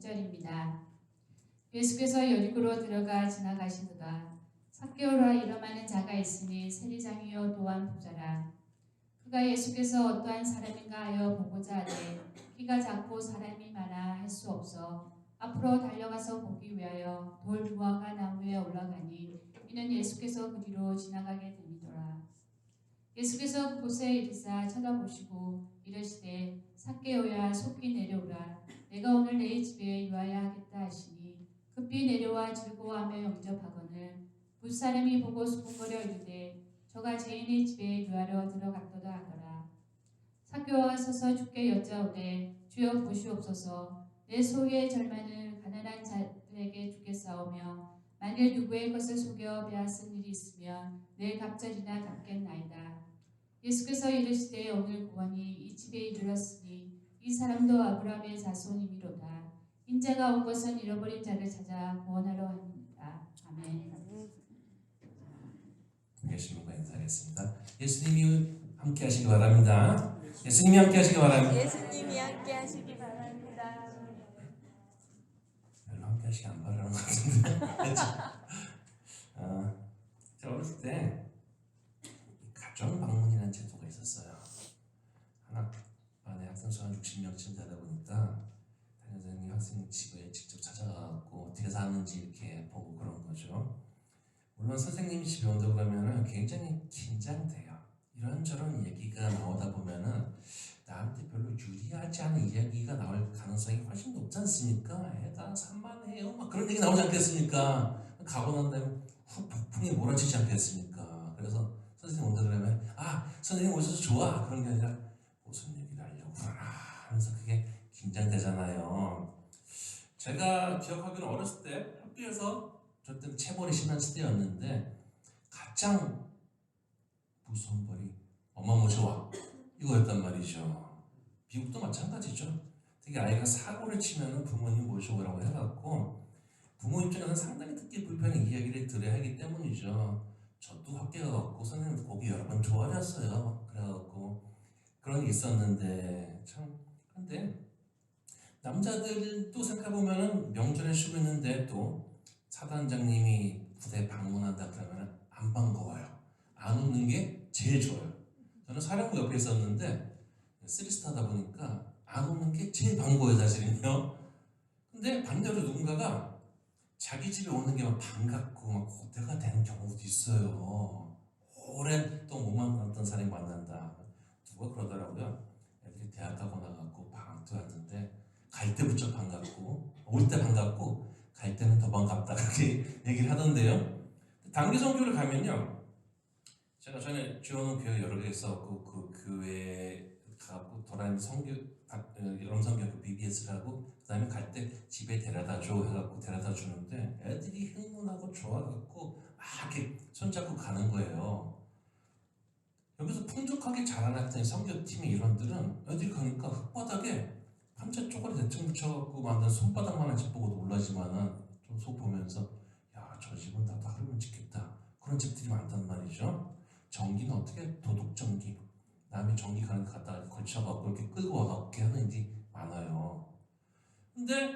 6절입니다. 예수께서 여리고로 들어가 지나가시다가 삭개오라 이름하는 자가 있으니 세리장이요 또한 부자라. 그가 예수께서 어떠한 사람인가 하여 보고자 하되 키가 작고 사람이 많아 할 수 없어 앞으로 달려가서 보기 위하여 돌 무화과 나무에 올라가니 이는 예수께서 그리로 지나가게 됨이더라. 예수께서 그곳에 이르사 쳐다보시고 이르시되 삭개오야 속히 내려오라. 내가 오늘 내 집에 유하야 하겠다 하시니 급히 내려와 즐거워하며 영접하거늘 무사람이 보고 수군거려 이르되 저가 죄인의 집에 유하러 들어갔도다 하더라. 삭개오가 서서 주께 여짜오되 주여 보시옵소서. 내 소유의 절반을 가난한 자들에게 주겠사오며 만일 누구의 것을 속여 빼앗은 일이 있으면 내 갑절이나 갚겠나이다. 예수께서 이르시되 오늘 구원이 이 집에 이르렀으니 이 사람도 아브라함의 자손이미로다. 인자가 온 것은 잃어버린 자를 찾아 구원하러 합니다. 아멘. 예수님과 인사하겠습니다. 예수님이 함께 하시기 바랍니다. 예수님이 함께 하시기 바랍니다. 예수님이 함께 하시기 바랍니다. 별로 함께 하시기 안 바라는 것 같은데. 제가 어렸을 때 가정 방문이라는 제도가 있었어요. 하나 반에 학생 수가 60명쯤 되다 보니까 담임선생님이 학생 집에 직접 찾아가고 어떻게 사는지 이렇게 보고 그런 거죠. 물론 선생님이 집에 온다 그러면은 굉장히 긴장돼요. 이런저런 얘기가 나오다 보면은 나한테 별로 유리하지 않은 이야기가 나올 가능성이 훨씬 높지 않습니까? 애가 산만해요. 막 그런 얘기 나오지 않겠습니까? 가고 난 다음에 훅 폭풍이 몰아치지 않겠습니까? 그래서 선생님 온다 그러면 선생님 오셔서 좋아. 그런 게 아니라 무슨 얘기를 하려고 그러나 하면서 그게 긴장되잖아요. 제가 기억하기로는 어렸을 때 학교에서 저때 체벌이 심한 시대였는데 가장 무서운 벌이 엄마 모셔와 이거였단 말이죠. 미국도 마찬가지죠. 특히 아이가 사고를 치면 부모님 모셔오라고 해갖고 부모 입장에서는 상당히 듣기 불편한 이야기를 들어야 하기 때문이죠. 저도 학교 가갖고 선생님 거기 여러 번 좋아졌어요. 그래갖고 그런 게 있었는데 참. 근데 남자들도 생각해보면은 명절에 쉬고 있는데 또 사단장님이 부대 방문한다 그러면 안 반가워요. 안 웃는 게 제일 좋아요. 저는 사령부 옆에 있었는데 3스타다 보니까 안 웃는 게 제일 반가워요 사실은요. 근데 반대로 누군가가 자기 집에 오는 게 막 반갑고 막 고대가 되는 경우도 있어요. 오랜 또 못 만났던 사람이 만난다. 누가 그러더라고요. 애들이 대학 가고 나가고 방학 때 왔는데 갈 때 부쩍 반갑고 올 때 반갑고 갈 때는 더 반갑다 그렇게 얘기를 하던데요. 단기 선교를 가면요, 제가 전에 지원은 교회 여러 개 있었고 그 교회 가고 돌아다니는 선교 여름 선교 그 BBS를 하고 그다음에 갈 때 집에 데려다 줘 해갖고 데려다 주는데 애들이 흥분하고 좋아갖고 막 이렇게 손잡고 가는 거예요. 여기서 풍족하게 자라났던 선교팀의 일원들은 애들이 가니까 흙바닥에 판자 쪼가리 대충 붙여갖고 만든 손바닥만한 집 보고 놀라지만은 좀 속 보면서 야, 저 집은 나도 하루면 짓겠다. 그런 집들이 많단 말이죠. 전기는 어떻게 도둑전기 남이 전기 가는 데 갖다가 걸쳐갖고 이렇게 끌고 와갖고 이렇게 하는 일이 많아요. 근데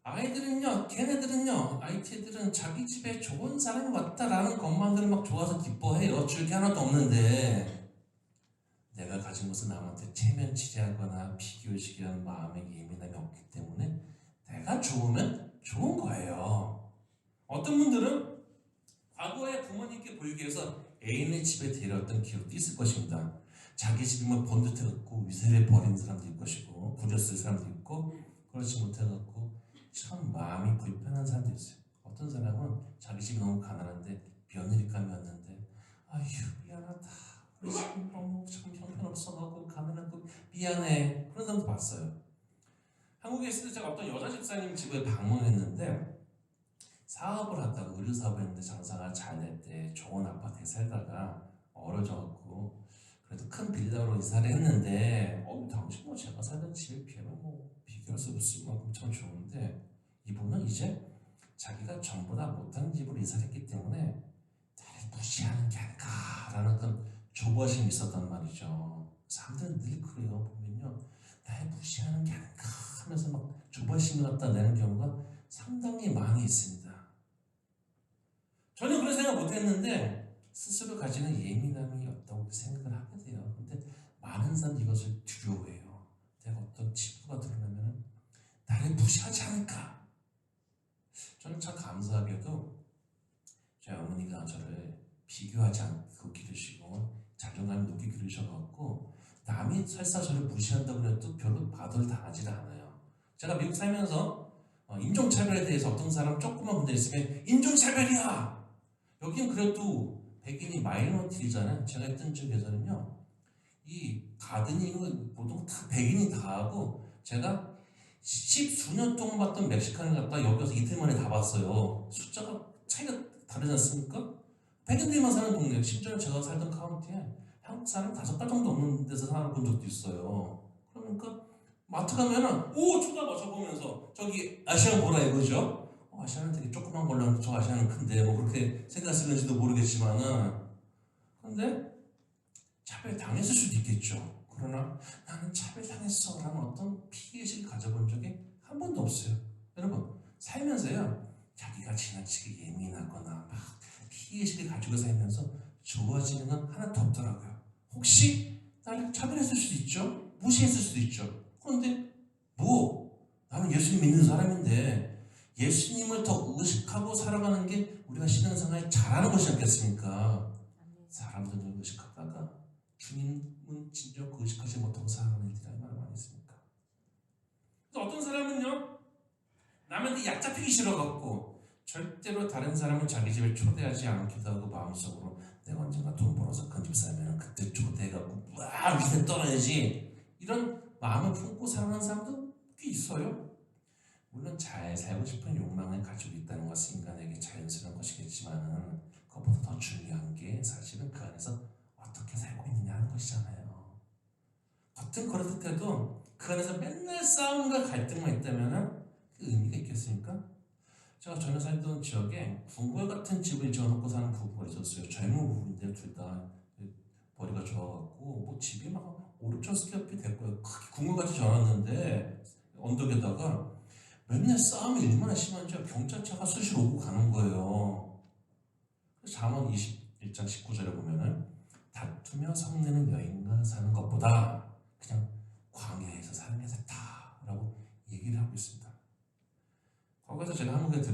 아이들은요, 걔네들은요, IT 애들은 자기 집에 좋은 사람이 왔다라는 것만으로 막 좋아서 기뻐해요. 줄 게 하나도 없는데 내가 가진 것은 남한테 체면치레하거나 비교시키려는 마음의 예민함이 없기 때문에 내가 좋으면 좋은 거예요. 어떤 분들은 과거에 부모님께 보이기 위해서 애인의 집에 데려왔던 기억도 있을 것입니다. 자기 집이면 번듯해갖고 위세를 버리는 사람도 있을 것이고 부렸을 사람도 있고 그렇지 못해갖고 참 마음이 불편한 사람도 있어요. 어떤 사람은 자기 집이 너무 가난한데 며느리감이 왔는데 아휴 미안하다. 우리 집은 너무 참 형편없어갖고 가난하고 미안해. 그런 사람도 봤어요. 한국에 있을 때 제가 어떤 여자 집사님 집에 방문했는데 사업을 하다가 의류 사업을 했는데 장사가 잘 됐대. 좋은 아파트에 살다가 어려져갖고 그래도 큰 빌라로 이사를 했는데 당신 뭐 제가 살던 집에 비하면 뭐 비교할 수 없을 만큼 참 좋은데 이분은 이제 자기가 전보다 못한 집으로 이사를 했기 때문에 나를 무시하는 게 아닐까라는 그런 조바심이 있었단 말이죠. 사람들은 늘 그래요. 보면요, 나를 무시하는 게 아닐까 하면서 막 조바심을 갖다 내는 경우가 상당히 많이 있습니다. 저는 그런 생각 못했는데 스스로 가지는 예민함이 없다고 생각을 하게 돼요. 근데 많은 사람들이 이것을 두려워해요. 내가 어떤 치부가 드러나면 나를 무시하지 않을까. 저는 참 감사하게도 저희 어머니가 저를 비교하지 않고 기르시고 자존감이 높게 기르셔갖고 남이 설사 저를 무시한다고 해도 별로 바들 당하지를 않아요. 제가 미국 살면서 인종차별에 대해서 어떤 사람 조그만 문제 있으면 인종차별이야! 여긴 그래도 백인이 마이너리티잖아요. 제가 있던 지역에서는요, 이 가드닝은 보통 다 백인이 다 하고, 제가 10수년 동안 봤던 멕시칸을 갖다 여기 와서 이틀 만에 다 봤어요. 숫자가 차이가 다르지 않습니까? 백인들만 사는 동네, 심지어 제가 살던 카운티에 한국 사람 5달 정도 없는 데서 살아본 적도 있어요. 그러니까 마트 가면은 오 쳐다봐 보면서 저기 아시안 보라 이거죠? 아시아는 되게 조그만 걸로 저 아시아는 큰데 뭐 그렇게 생각했는지도 모르겠지만은 근데 차별 당했을 수도 있겠죠. 그러나 나는 차별 당했어 라는 어떤 피해의식을 가져본 적이 한 번도 없어요. 여러분 살면서요 자기가 지나치게 예민하거나 막 피해의식을 가지고 살면서 좋아지는 건 하나도 없더라고요. 혹시 나를 차별했을 수도 있죠. 무시했을 수도 있죠. 그런데 뭐 나는 예수님 믿는 사람인데 예수님을 더 의식하고 살아가는 게 우리가 신앙생활 잘하는 것이 않겠습니까? 사람들을 의식하다가 주님은 진정 의식하지 못하고 살아가는 일들이 얼마나 많이 있습니까? 그래서 어떤 사람은요 남한테 약 잡히기 싫어갖고 절대로 다른 사람을 자기 집에 초대하지 않기도 하고 마음속으로 내가 언젠가 돈 벌어서 큰 집 살면 그때 초대해갖고 와 위에 떠나야지 이런 마음을 품고 살아가는 사람도 꽤 있어요. 물론 잘 살고 싶은 욕망을 가지고 있다는 것은 인간에게 자연스러운 것이겠지만 그것보다 더 중요한 게 사실은 그 안에서 어떻게 살고 있느냐 하는 것이잖아요. 겉은 그렇듯해도 그 안에서 맨날 싸움과 갈등만 있다면 그 의미가 있겠습니까? 제가 전에 살던 지역에 궁궐 같은 집을 지어놓고 사는 부부가 있었어요. 젊은 부부인데 둘 다 머리가 좋아갖고 뭐 집이 막 5, 6천 스퀘어핏 됐고요. 크게 궁궐같이 지어놨는데 언덕에다가 맨날 싸움이 얼마나 심한지 경찰차가 수시로 오고 가는 거예요. 잠언 21장 19절에 보면은 다투며 성내는 여인과 사는 것보다 그냥 광야에서 사는 게 낫다라고 얘기를 하고 있습니다. 과거에 제가 한국에서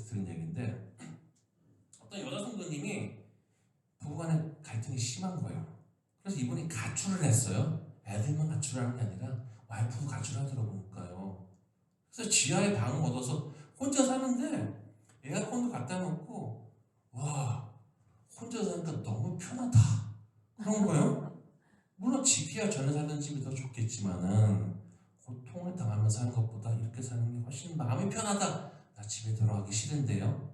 들은 얘기인데 어떤 여자 성도님이 부부간에 갈등이 심한 거예요. 그래서 이분이 가출을 했어요. 애들만 가출하는 게 아니라 와이프도 가출하더라고 보니까요. 그래서 지하에 방을 얻어서 혼자 사는데 에어컨도 갖다 놓고 와 혼자 사니까 너무 편하다 그런 거예요. 물론 집이야 전에 살던 집이 더 좋겠지만은 고통을 당하며 사는 것보다 이렇게 사는 게 훨씬 마음이 편하다. 나 집에 돌아가기 싫은데요.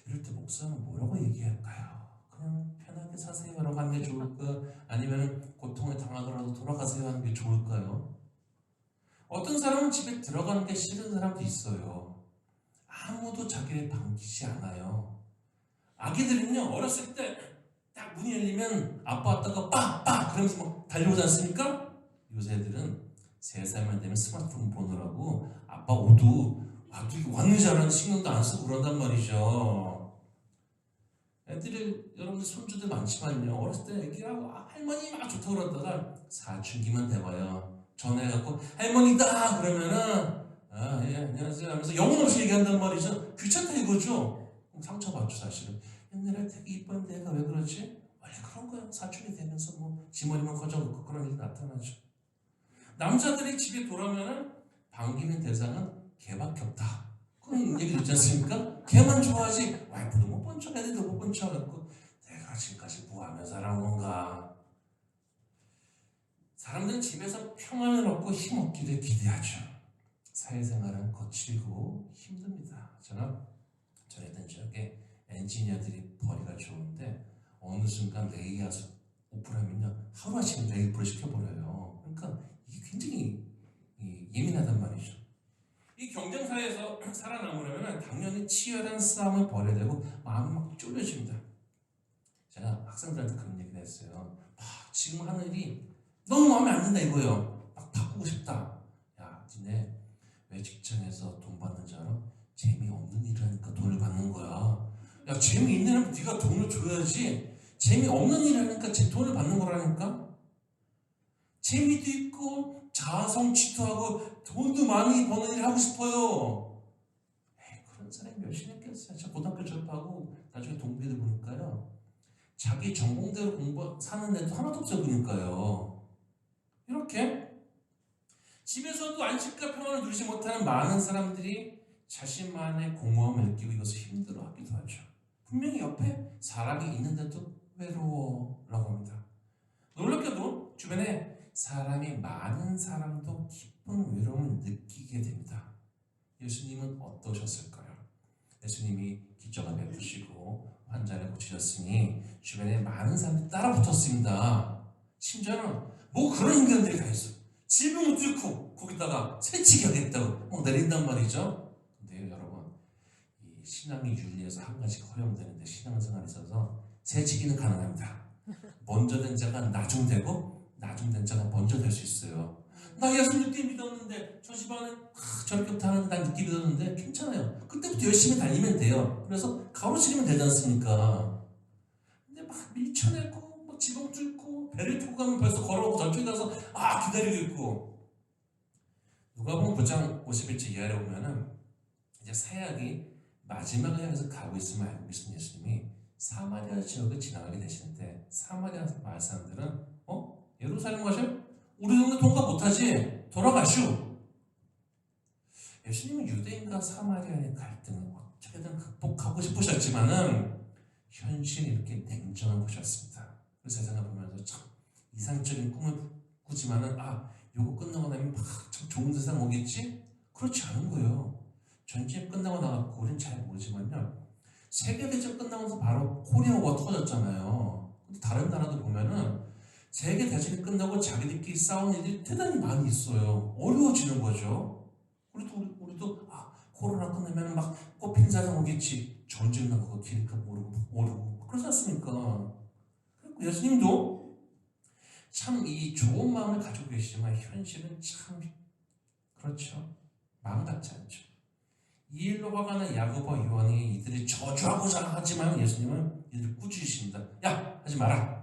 이럴 때 목사는 뭐라고 얘기할까요? 그냥 편하게 사세요라고 하는 게 좋을까? 아니면 고통을 당하더라도 돌아가세요 하는 게 좋을까요? 어떤 사람은 집에 들어가는 게 싫은 사람도 있어요. 아무도 자기를 반기지 않아요. 아기들은요 어렸을 때 딱 문이 열리면 아빠 왔다가 빠빠 그러면서 막 달려오지 않습니까? 요새 애들은 3살만 되면 스마트폰 보느라고 아빠 오도 이게 왔는지 안 왔는지 신경도 안 쓰고 그런단 말이죠. 애들이 여러분들 손주들 많지만요 어렸을 때 애기하고 할머니 막 좋다고 그러다가 사춘기만 돼봐요. 전화해갖고 할머니다 그러면은 예 안녕하세요 하면서 영혼 없이 얘기한단 말이죠. 귀찮다 이거죠. 상처받죠 사실은. 옛날에 되게 이뻤는데 애가 왜 그러지? 원래 그런 거야. 사춘기 되면서 뭐 지머리만 커져갖고 그런 일이 나타나죠. 남자들이 집에 돌아오면은 반기는 대상은 걔밖에 없다. 그런 얘기 있지 않습니까? 걔만 좋아하지 와이프도 못 본 척 애들도 못 본 척 했고 내가 지금까지 뭐 하며 살아온 건가. 사람들은 집에서 평안을 얻고 힘 얻기를 기대하죠. 사회생활은 거칠고 힘듭니다. 제가 전에 있던 지역에 엔지니어들이 벌이가 좋은데 어느 순간 레이아웃 오프라면요 하루아침에 레이프를 시켜버려요. 그러니까 이게 굉장히 예민하단 말이죠. 이 경쟁사회에서 살아남으려면 당연히 치열한 싸움을 벌여야 되고 마음이 막 쫄려집니다. 제가 학생들한테 그런 얘기를 했어요. 지금 하는 일이 너무 마음에 안 든다 이거예요. 막 바꾸고 싶다. 야 니네 왜 직장에서 돈 받는 줄 알아? 재미없는 일을 하니까 돈을 받는 거야. 야, 재미있는 일은 네가 돈을 줘야지. 재미없는 일을 하니까 돈을 받는 거라니까. 재미도 있고 자아성취도 하고 돈도 많이 버는 일 하고 싶어요. 에이, 그런 사람이 몇이나 있겠어요. 저 고등학교 졸업하고 나중에 동기들 보니까요, 자기 전공대로 사는 애도 하나도 없어 보니까요. 이렇게 집에서도 안식과 평안을 누리지 못하는 많은 사람들이 자신만의 공허함을 느끼고 이것을 힘들어하기도 하죠. 분명히 옆에 사람이 있는데도 외로워라고 합니다. 놀랍게도 주변에 사람이 많은 사람도 깊은 외로움을 느끼게 됩니다. 예수님은 어떠셨을까요? 예수님이 기적을 베푸시고 환자를 고치셨으니 주변에 많은 사람들이 따라 붙었습니다. 심지어는 뭐 그런 인간들이 다 있어요. 질병을 뚫고 거기다가 새치기 하겠다고 막 내린단 말이죠. 근데 여러분, 이 신앙의 윤리에서 한 가지가 허용되는데, 신앙생활에 있어서 새치기는 가능합니다. 먼저 된 자가 나중되고 나중된 자가 먼저 될 수 있어요. 나 예수 늦게 믿었는데 저 집안은 저렇게 하는데 난 늦게 믿었는데 괜찮아요. 그때부터 열심히 다니면 돼요. 그래서 가로지르면 되지 않습니까? 근데 막 밀쳐내고 막 지붕 뚫고 배를 타고 가면 벌써 걸어오고 저쪽에 가서 기다리고 있고. 누가복음 9장 51절 이하에 보면은 이제 사약이 마지막을 향해서 가고 있음을 알고 계신 예수님이 사마리아 지역을 지나가게 되시는데, 사마리아 마을 사람들은 예루살렘 가셔? 우리 동네 통과 못하지? 돌아가시오. 예수님은 유대인과 사마리아의 갈등을 어떻게든 극복하고 싶으셨지만은 현실이 이렇게 냉정한 것이었습니다. 그 세상을 보면서 참 이상적인 꿈을 꾸지만은 요거 끝나고 나면 참 좋은 세상 오겠지? 그렇지 않은 거예요. 전쟁 끝나고 나갔고 우리는 잘 모르지만요, 세계대전 끝나면서 바로 코리아가 터졌잖아요. 근데 다른 나라도 보면은 세계대전이 끝나고 자기들끼리 싸우는 일이 대단히 많이 있어요. 어려워지는 거죠. 우리도 코로나 끝나면 막 꽃핀 세상 오겠지. 전쟁 나고 기름값 오르고 그러지 않습니까? 그리고 예수님도 참 이 좋은 마음을 가지고 계시지만 현실은 참 그렇죠. 마음 같지 않죠. 이 일로 화가 난 야고보와 요한이 이들이 저주하고자 하지만 예수님은 이들을 꾸짖으십니다. 야, 하지 마라.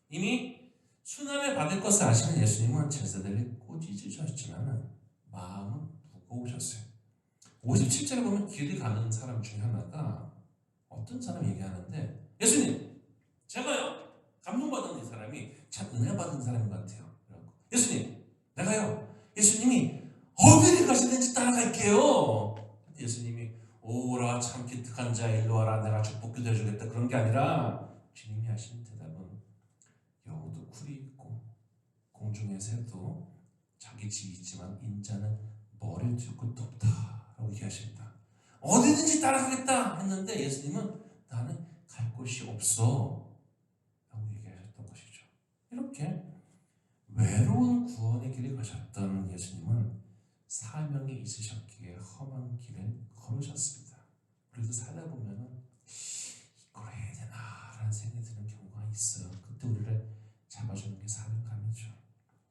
이미 순환을 받을 것을 아시는 예수님은 제자들을 꾸짖으셨지만 마음은 무거우셨어요. 57절에 보면 길을 가는 사람 중에 하나가 어떤 사람이 얘기하는데, 예수님, 제가요 감동받은 이 사람이 참 은혜 받은 사람 같아요. 예수님, 내가요 예수님이 어디를 가시든지 따라갈게요. 예수님이 오라 참 기특한 자 일로 와라 내가 축복기도 해주겠다, 그런 게 아니라 주님이 하시는 대답은 여우도 굴이 있고 공중의 새도 자기 집이 있지만 인자는 머리를 들고 높다 라고 얘기하십니다. 어디든지 따라가겠다 했는데 예수님은 나는 갈 곳이 없어 라고 얘기하셨던 것이죠. 이렇게 외로운 구원의 길을 가셨던 예수님은 사명이 있으셨기에 험한 길을 걸으셨습니다. 그래도 살다 보면은 이걸 해야 되나 라는 생각이 드는 경우가 있어요. 그때 우리를 잡아주는 게 사명감이죠.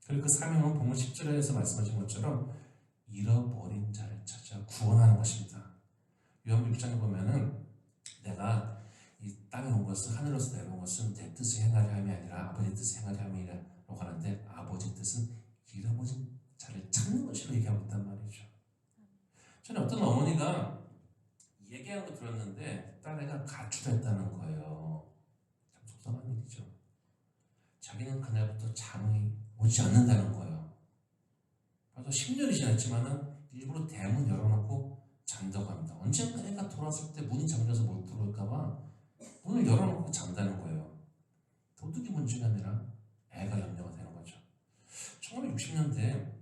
그리고 그 사명은 본문 10절에서 말씀하신 것처럼 잃어버린 자를 찾아 구원하는 것입니다. 요한복음 6장에 보면은 내가 이 땅에 온 것은, 하늘로서 내려온 것은 내 뜻을 행하려 함이 아니라 아버지의 뜻을 행하려 함이라고 하는데, 아버지의 뜻은 잃어버린 자를 찾는 것이라고 얘기하고 있단 말이죠. 저는 어떤 어머니가 얘기하는 거 들었는데 딸애가 가출했다는 거예요. 참 속상한 일이죠. 자기는 그날부터 잠이 오지 않는다는 거예요. 그래서 10년이 지났지만은 일부러 대문 열어놓고 잔다고 합니다. 언젠가 애가 돌아왔을 때 문이 잠겨서 못 들어올까봐 문을 열어놓고 잔다는 거예요. 도둑이 문제가 아니라 애가 염려가 되는 거죠. 1960년대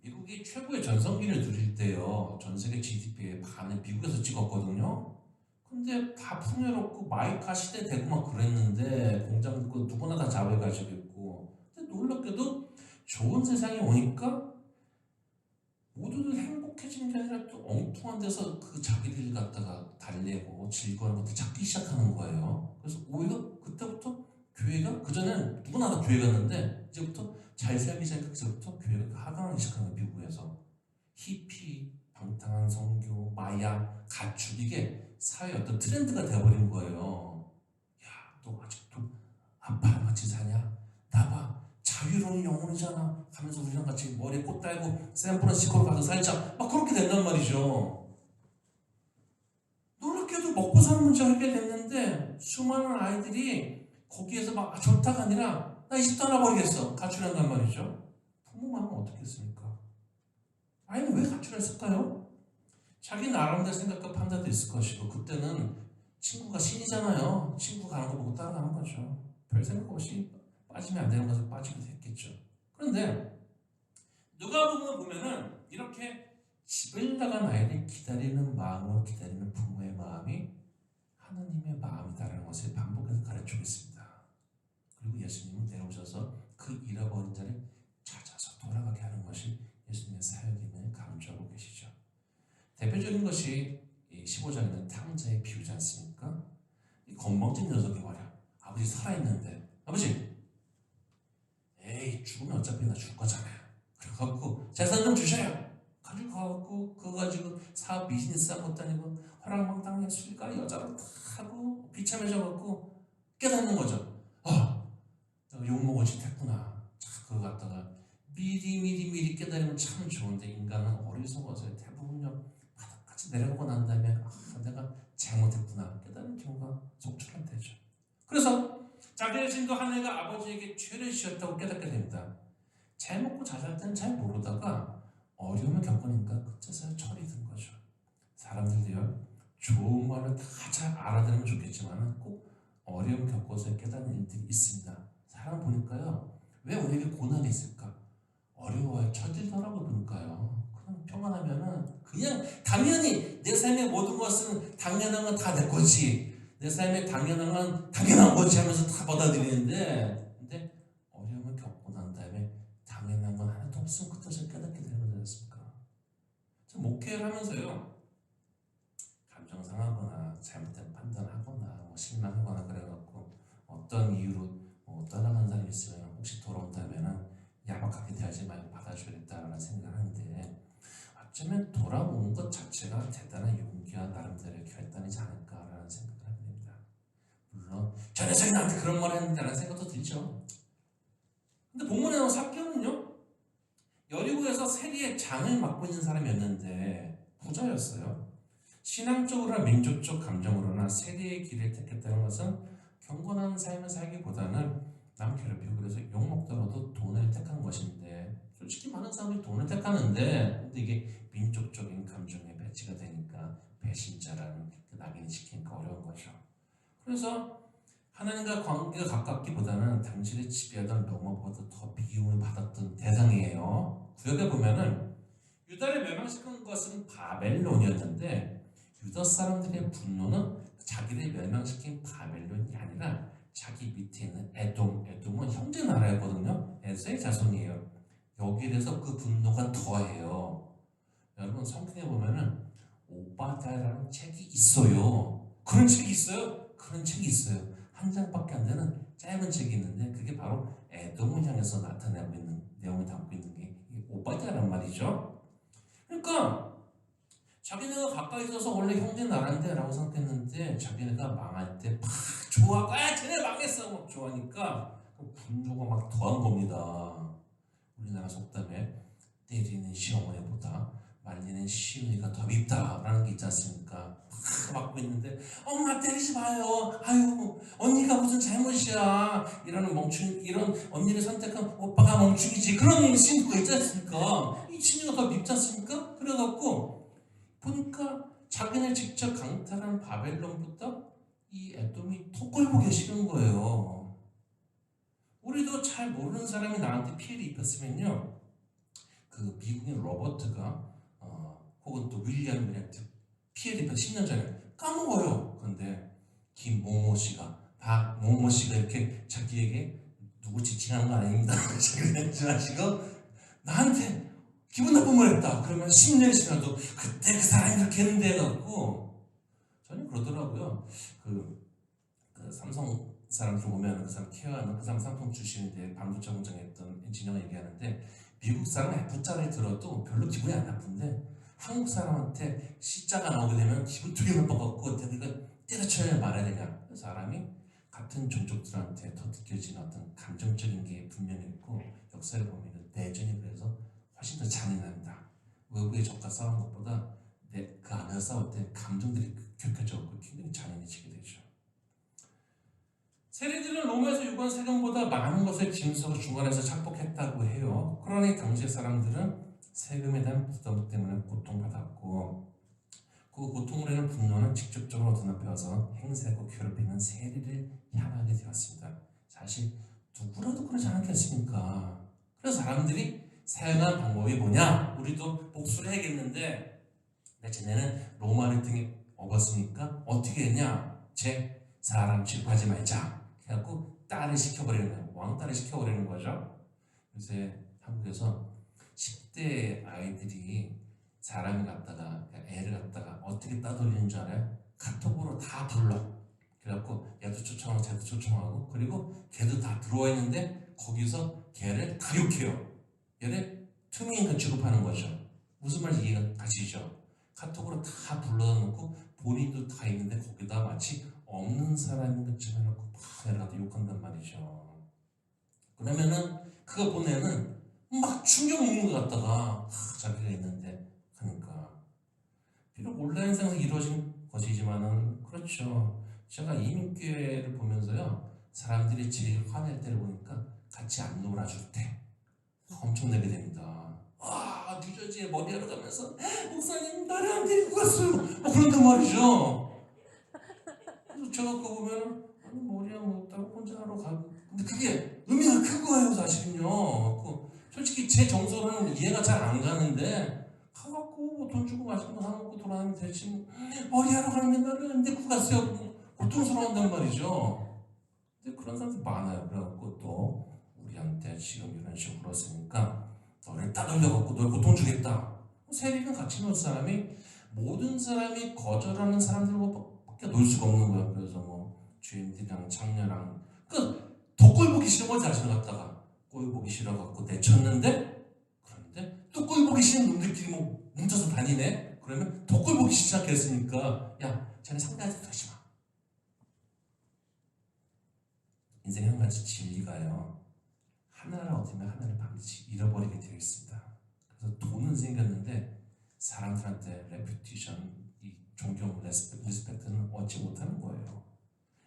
미국이 최고의 전성기를 누릴 때요, 전 세계 GDP의 반을 미국에서 찍었거든요. 근데 다 풍요롭고 마이카 시대 되고 막 그랬는데, 공장 듣고 누구나 다 자본을 가지고 있고, 근데 놀랍게도 좋은 세상이 오니까 모두들 행복해지는 게 아니라 또 엉뚱한 데서 그 자기들 갖다가 달래고 즐거운 것들 찾기 시작하는 거예요. 그래서 오히려 그때부터 교회가 그전엔 누구나 다 교회 갔는데 이제부터 잘 살기 시작하기 이제부터 교회가 하강하기 시작하는 거예요. 미국에서 히피, 방탕한 성교, 마약, 가축 이게 사회의 어떤 트렌드가 되어버린 거예요. 야, 너 아직도 아빠랑 같이 사냐? 나봐 자유로운 영혼이잖아 하면서 우리랑 같이 머리에 꽃 달고 샌프란시스코로 가서 살자 막 그렇게 된단 말이죠. 놀랍게도 먹고 사는 문제가 해결됐는데 수많은 아이들이 거기에서 막 좋다가 아니라 나 이 집 떠나버리겠어 가출한단 말이죠. 부모 마음은 어떻겠습니까? 아이는 왜 가출했을까요? 자기 나름대로 생각과 판단도 있을 것이고 그때는 친구가 신이잖아요. 친구가 가는 거 보고 따라가는 거죠. 별 생각 없이 빠지면 안 되는 것을 빠지기도 했겠죠. 그런데 누가복음을 보면은 이렇게 집을 나간 아이를 기다리는 마음으로 기다리는 부모의 마음이 하나님의 마음이다라는 것을 반복해서 가르치고 있습니다. 그리고 예수님은 내려오셔서 그 잃어버린 자를 찾아서 돌아가게 하는 것이 예수님의 사역임을 강조하고 계시죠. 대표적인 것이 이 15장에는 탕자의 비유지 않습니까? 이 건방진 녀석이 말이야. 아버지 살아있는데 아버지 에이 죽으면 어차피 나 죽을 거잖아요. 그래갖고 재산 좀 주셔요. 가지고 가갖고 그거 가지고 사업 비즈니스 한 것도 아니고 허랑방탕하게 술과 여자를 다 하고 비참해져갖고 깨닫는 거죠. 내가 욕먹을 짓 했구나. 그거 갖다가 미리 깨달으면 참 좋은데 인간은 어리석어서 대부분요 바닥까지 내려보고 난 다음에 내가 잘못했구나 깨달은 경우가 속출한되죠. 그래서 자기 자신도 하나님과 아버지에게 죄를 지었다고 깨닫게 됩니다. 잘 먹고 잘 살 때는 잘 모르다가 어려움을 겪으니까 그때서야 철이 든 거죠. 사람들도요 좋은 말을 다 잘 알아들으면 좋겠지만 꼭 어려움 겪어서 깨닫는 일들이 있습니다. 사람 보니까요 왜 우리에게 고난이 있을까? 어려워요. 처지더라고 보니까요. 그냥 평안하면은 그냥 당연히 내 삶의 모든 것은 당연한 건 다 내 거지. 내 삶의 당연한 건 당연한 거지 하면서 다 받아들이는데 근데 어려움을 겪고 난 다음에 당연한 건 하나도 없으면 그 뜻을 깨닫게 되는 거지 않습니까? 저 목회를 하면서요 감정 상하거나 잘못된 판단하거나 뭐 실망하거나 그래갖고 어떤 이유로 떠나간 사람이 있으면 혹시 돌아온다면은 야박하게 대하지 말고 받아줘야겠다라는 생각을 하는데 어쩌면 돌아오는 것 자체가 대단한 용기와 나름대로의 결단이지 않을까라는 생각을 하게 됩니다. 물론 저 녀석이 나한테 그런 말 했는데라는 생각도 들죠. 근데 본문에 나온 삭개오는요 여리고에서 세리의 장을 맡고 있는 사람이었는데 부자였어요. 신앙적으로나 민족적 감정으로나 세리의 길을 택했다는 것은 경건한 삶을 살기보다는 남 괴롭히고 그래서 욕먹더라도 돈을 택한 것인데 솔직히 많은 사람들이 돈을 택하는데 근데 이게 민족적인 감정에 배치가 되니까 배신자라는 그 낙인이 찍히니까 어려운 거죠. 그래서 하나님과 관계가 가깝기보다는 당신을 지배하던 로마보다 더 비용을 받았던 대상이에요. 구역에 보면은 유다를 멸망시킨 것은 바벨론이었는데 유다 사람들의 분노는 자기를 멸망시킨 바벨론이 아니라 자기 밑에 있는 에돔은 형제 나라였거든요. 에서의 자손이에요. 여기에 대해서 그 분노가 더해요. 여러분 성경에 보면은 오바댜라는 책이 있어요. 그런 책이 있어요? 그런 책이 있어요. 한 장밖에 안 되는 짧은 책이 있는데 그게 바로 에돔을 향해서 나타내고 있는 내용을 담고 있는 게 오바댜란 말이죠. 그러니까 자기네가 가까이 있어서 원래 형제 나라인데 라고 생각했는데 자기네가 망할 때 막 좋아하고 쟤네 망했어 막 좋아하니까 분노가 막 더한 겁니다. 우리나라 속담에 때리는 시어머니보다 말리는 시누이가 더 밉다라는 게 있지 않습니까? 막 맞고 있는데 엄마 때리지 마요. 아유 언니가 무슨 잘못이야. 이런 언니를 선택한 오빠가 멍충이지. 그런 신부가 있지 않습니까? 이 친구가 더 밉지 않습니까? 그래갖고 보니까 자기네 직접 강탈한 바벨론부터 이 에돔이 톡걸보기 싫은 거예요. 우리도 잘 모르는 사람이 나한테 피해를 입혔으면요 그 미국인 로버트가 혹은 또 윌리엄 피해를 입혀 10년 전에 까먹어요. 그런데 김모모 씨가 박모모 씨가 이렇게 자기에게 누구 지칭하는 거 아닙니다. 지나시고 나한테 기분 나쁜 말 했다. 그러면 10년이 지나도 그때 그 사람이 그렇게 했는데 해갖고 저는 그러더라고요. 그 삼성 사람들 오면 그 사람 케어하는 그 사람 상품 주시는데 반도체 공장에 있던 엔지니어가 얘기하는데 미국 사람 F자를 들어도 별로 기분이 안 나쁜데 한국 사람한테 C자가 나오게 되면 기분 되게 나빠갖고 내가 때려쳐야 말해야 되냐. 사람이 같은 종족들한테 더 느껴지는 어떤 감정적인 게 분명히 있고 역사를 보면 내전이 그래서 훨씬 더 잔인합니다. 외부의 적과 싸우는 것보다 그 안에서 싸울 때 감정들이 격해져서 굉장히 잔인해지게 되죠. 세리들은 로마에서 요구한 세금보다 많은 것을 짐승을 중간에서 착복했다고 해요. 그러니 당시 사람들은 세금에 대한 부담 때문에 고통받았고 그 고통으로 인한 분노는 직접적으로 눈앞에 와서 행세하고 괴롭히는 세리를 향하게 되었습니다. 사실 누구라도 그러지 않겠습니까? 그래서 사람들이 사용한 방법이 뭐냐? 우리도 복수를 해야겠는데 쟤네는 로마를 등에 업었으니까 어떻게 했냐? 제 사람 취급하지 말자 해갖고 딸을 시켜버리는 거예요. 왕딸을 시켜버리는 거죠. 요새 한국에서 10대 아이들이 사람을 갖다가 애를 갖다가 어떻게 따돌리는 줄 알아요? 카톡으로 다 불러. 그래갖고 얘도 초청하고 쟤도 초청하고 그리고 걔도 다 들어와 있는데 거기서 걔를 다 욕해요. 얘를 투명인간 취급하는 거죠. 무슨 말인지 이해가 가시죠? 카톡으로 다 불러놓고 본인도 다 있는데 거기다 마치 없는 사람인 것처럼 해놓고 막 얘를 갖다 욕한단 말이죠. 그러면은 그거 보내는 막 충격 먹는 것 같다가 자기가 있는데 하니까 비록 온라인상에서 이루어진 것이지만은 그렇죠. 제가 이민교회를 보면서요 사람들이 제일 화낼 때를 보니까 같이 안 놀아줄 때 엄청나게 됩니다. 와 뉴저지에 머리하러 가면서 목사님 나를 안 데리고 갔어요 그런단 말이죠. 그래서 제가 그거 보면은 아니 머리하고 뭐 따로 혼자 하러 가고 근데 그게 의미가 큰 거예요 사실은요. 솔직히 제 정서로는 이해가 잘 안 가는데 가갖고 돈 주고 맛있는 거 사 먹고 돌아다니면 되지 머리하러 가는 게 나를 안 데리고 갔어요 고통스러운단 말이죠. 근데 그런 사람들 많아요. 그래갖고 또 우리한테 지금 이런 식으로 그랬으니까 너를 따돌려갖고 널 고통 주겠다. 세리는 같이 놀 사람이 모든 사람이 거절하는 사람들밖에 놀 수가 없는 거야. 그래서 뭐 주인들이랑 장녀랑 더 꼴 보기 싫은 거지 자신을 갖다가 꼴 보기 싫어갖고 내쳤는데 그런데 또 꼴 보기 싫은 놈들끼리 뭐 뭉쳐서 다니네. 그러면 더 꼴 보기 싫지 않겠습니까? 야 쟤네 상대하지 하지 마. 인생에 한 가지 진리가요. 하나를 얻으면 하나를 반드시 잃어버리게 되어 있습니다. 그래서 돈은 생겼는데 사람들한테 레퓨테이션, 이 존경, 리스펙트는 얻지 못하는 거예요.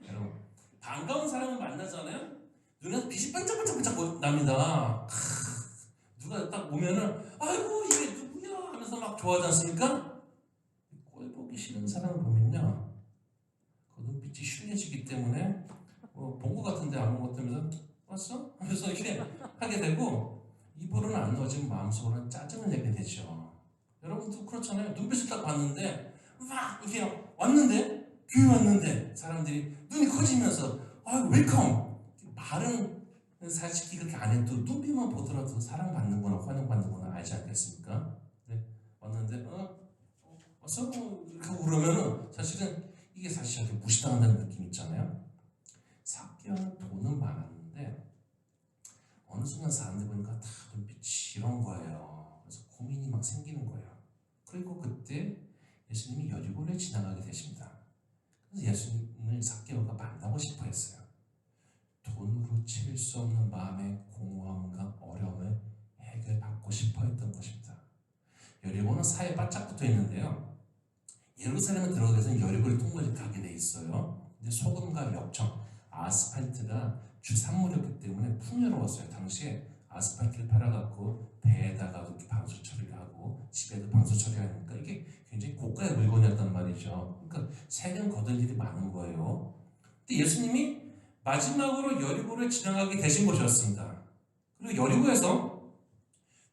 여러분 반가운 사람을 만나잖아요. 눈에서 빛이 반짝반짝 납니다. 누가 딱 보면은 아이고 이게 누구야 하면서 막 좋아하지 않습니까? 꼴 보기 싫은 사람을 보면요 그 눈빛이 흉해지기 때문에 본 것 같은데 안 본 것 같으면서 왔어? 하면서 이렇게 하게 되고 입으로는 안 넣어지면 마음속으로는 짜증을 내게 되죠. 여러분도 그렇잖아요. 눈빛을 딱 봤는데 막 이렇게 왔는데 교회 왔는데 사람들이 눈이 커지면서 아이고 웰컴 말은 솔직히 그렇게 안 해도 눈빛만 보더라도 사랑받는구나 환영받는구나 알지 않겠습니까? 네. 왔는데 왔어? 이렇게 하고 그러면은 사실은 이게 사실 이렇게 무시당한다는 느낌 있잖아요. 삭개오는 돈은 많았는데 어느 순간 사람들 보니까 다 눈빛이 이런 거예요. 그래서 고민이 막 생기는 거예요. 그리고 그때 예수님이 여리고를 지나가게 되십니다. 그래서 예수님을 삭개오가 만나고 싶어 했어요. 돈으로 채울 수 없는 마음의 공허함과 어려움을 해결받고 싶어 했던 것입니다. 여리고는 사이에 바짝 붙어 있는데요. 예루살렘에 들어가기 위해서는 여리고를 통과해 가게 돼 있어요. 근데 소금과 역청, 아스팔트가 주산물이었기 때문에 풍요로웠어요. 당시에 아스팔트를 팔아갖고 배에다가 이렇게 방수 처리를 하고 집에도 방수 처리하니까 이게 굉장히 고가의 물건이었단 말이죠. 그러니까 세금 거둘 일이 많은 거예요. 근데 예수님이 마지막으로 여리고를 지나가게 되신 곳이었습니다. 그리고 여리고에서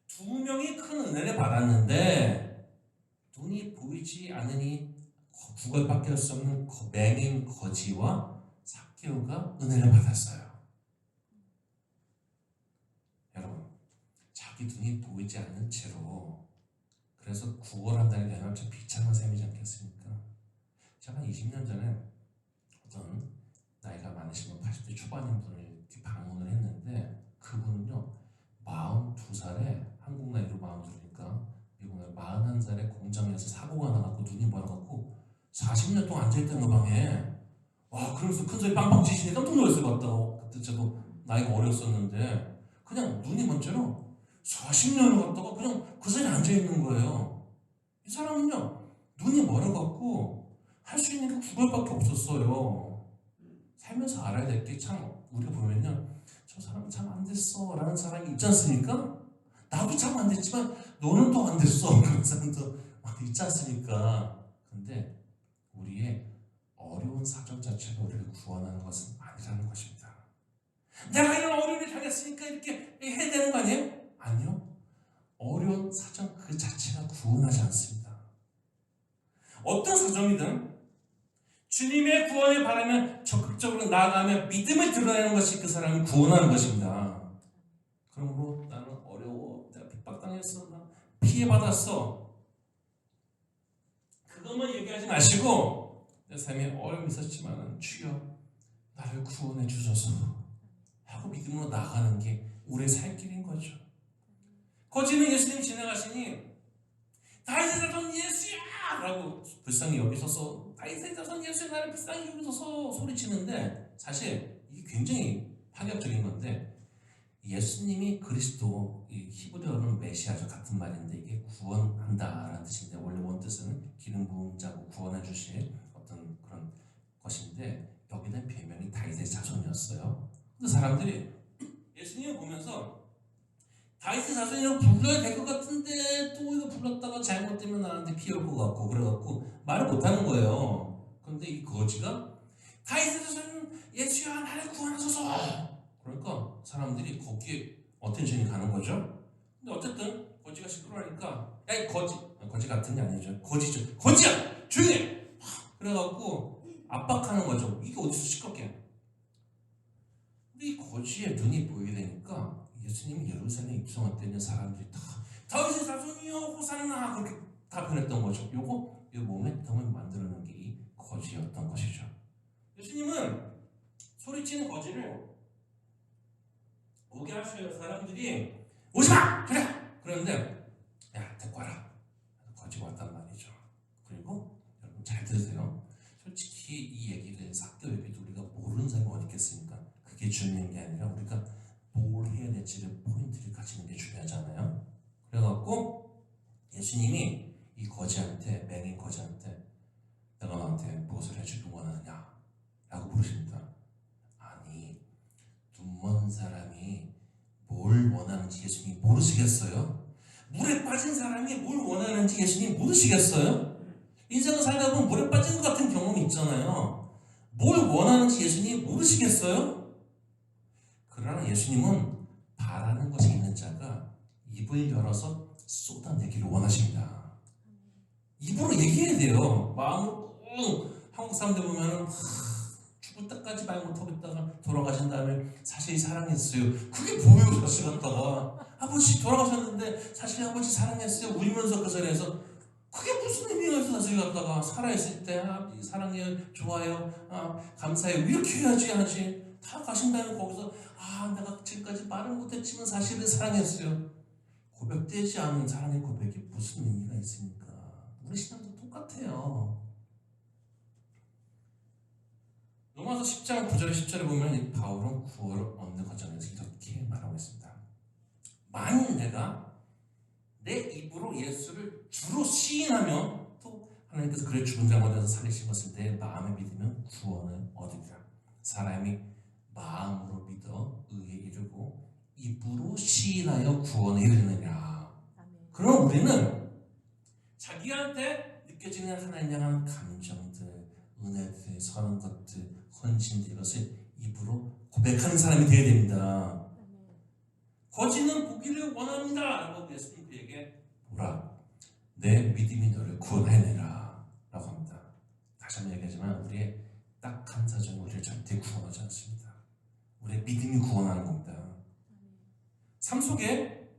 두 명이 큰 은혜를 받았는데 눈이 보이지 않으니 구걸밖에 수 없는 맹인 거지와 삭개오가 은혜를 받았어요. 여러분 자기 눈이 보이지 않는 채로 그래서 구걸한다는 게 아니라 참 비참한 셈이지 않겠습니까? 제가 한 20년 전에 어떤 나이가 많으시면 80대 초반인 분을 이렇게 방문을 했는데 그분은요 42살에 한국 나이로 42니까 미국 나이 41살에 공장에서 사고가 나갖고 눈이 멀어갖고 40년 동안 앉아있던 그 방에 와 그러면서 큰 소리 빵빵 치시니 깜짝 놀랐어요. 갔다가 그때 저도 나이가 어렸었는데 그냥 눈이 먼저로 40년을 갔다가 그냥 그 자리에 앉아있는 거예요. 이 사람은요 눈이 멀어갖고 할 수 있는 게 구걸밖에 없었어요. 살면서 알아야 될 게 참 우리가 보면요 저 사람은 참 안 됐어 라는 사람이 있지 않습니까? 나도 참 안 됐지만 너는 또 안 됐어 그런 사람도 있지 않습니까? 근데 우리의 어려운 사정 자체가 우리를 구원하는 것은 아니라는 것입니다. 내가 이런 어려움을 당했으니까 이렇게 해야 되는 거 아니에요? 아니요. 어려운 사정 그 자체가 구원하지 않습니다. 어떤 사정이든 주님의 구원을 바라며 적극적으로 나아가며 믿음을 드러내는 것이 그 사람을 구원하는 것입니다. 그러므로 나는 어려워, 내가 핍박당했어, 나 피해받았어 그것만 얘기하지 마시고 내 삶에 어려움이 있었지만 주여 나를 구원해 주소서 하고 믿음으로 나아가는 게 우리의 살 길인 거죠. 거지는 예수님 지나가시니 다윗의 자손 예수야! 라고 불쌍히 여기서서 다윗의 자손 예수야 나를 불쌍히 여기서서 소리치는데 사실 이게 굉장히 파격적인 건데 예수님이 그리스도, 이 히브리어로는 메시아죠. 같은 말인데 이게 구원한다라는 뜻인데 원래 원뜻은 기름 부음 자고 구원해 주실 어떤 그런 것인데 여기는 별명이 다윗의 자손이었어요. 근데 사람들이 예수님을 보면서 다윗의 자손이라고 불러야 될 것 같은데 또 이거 불렀다가 잘못되면 나한테 피해 올 것 같고 그래갖고 말을 못하는 거예요. 그런데 이 거지가 다윗의 자손 예수야 나를 구원하소서 그러니까 사람들이 거기에 어텐션이 가는 거죠. 근데 어쨌든 거지가 시끄러우니까 야 이 거지 같은 게 아니죠. 거지죠. 거지야 조용히 해 그래갖고 압박하는 거죠. 이게 어디서 시끄럽게. 근데 이 거지의 눈이 보이게 되니까 예수님이 예루살렘에 입성할 때는 사람들이 다 다윗의 자손이여 호산나 그렇게 답변했던 거죠. 요거 이 모멘텀을 만들어낸 게 이 거지였던 것이죠. 예수님은 소리치는 거지를 오게 하셔요. 사람들이 오지마! 그래! 그런데 야 데리고 와라. 거지가 왔단 말이죠. 그리고 여러분 잘 들으세요. 솔직히 이 얘기를 사교 예배도 우리가 모르는 사람이 어디 있겠습니까? 그게 중요한 게 아니라 우리가 뭘 해야 될지를 포인트를 가지는 게 중요하잖아요. 그래갖고 예수님이 이 거지한테 맹인 거지한테 내가 너한테 무엇을 해주길 원하느냐 라고 물으십니다. 아니 눈먼 사람이 뭘 원하는지 예수님이 모르시겠어요? 물에 빠진 사람이 뭘 원하는지 예수님이 모르시겠어요? 인생을 살다 보면 물에 빠진 것 같은 경험이 있잖아요. 뭘 원하는지 예수님이 모르시겠어요? 그러나 예수님은 바라는 것이 있는 자가 입을 열어서 쏟아내기를 원하십니다. 입으로 얘기해야 돼요. 마음으로 한국 사람들 보면은 죽을 때까지 말 못하겠다가 돌아가신 다음에 사실 사랑했어요. 그게 뭐예요? 다시 갔다가 아버지 돌아가셨는데 사실 아버지 사랑했어요. 울면서 그 자리에서 그게 무슨 의미가 있어? 사실 갔다가 살아있을 때 아버지 사랑해요, 좋아요, 감사해요 이렇게 해야지 하지. 다 가신 다음에 거기서 내가 지금까지 말은 못했지만 사실은 사랑했어요. 고백되지 않은 사랑의 고백이 무슨 의미가 있습니까? 우리 신앙도 똑같아요. 로마서 10장 9절 10절에 보면 이 바울은 구원을 얻는 과정에서 이렇게 말하고 있습니다. 만일 내가 내 입으로 예수를 주로 시인하면 또 하나님께서 그를 죽은 자 가운데서 살리신 것을 내 마음에 믿으면 구원을 얻으리라. 사람이 마음으로 믿어 의에 이르고 입으로 시인하여 구원에 이르느니라. 그럼 우리는 자기한테 느껴지는 하나님 향한 감정들, 은혜들, 선한 것들, 헌신들 이것을 입으로 고백하는 사람이 되어야 됩니다. 거지는 보기를 원합니다 라고 예수님 그에게 보라 내 믿음이 너를 구원하느니라 라고 합니다. 다시 한번 얘기하지만 우리의 딱한 사정은 우리를 절대 구원하지 않습니다. 우리의 믿음이 구원하는 겁니다. 삶 속에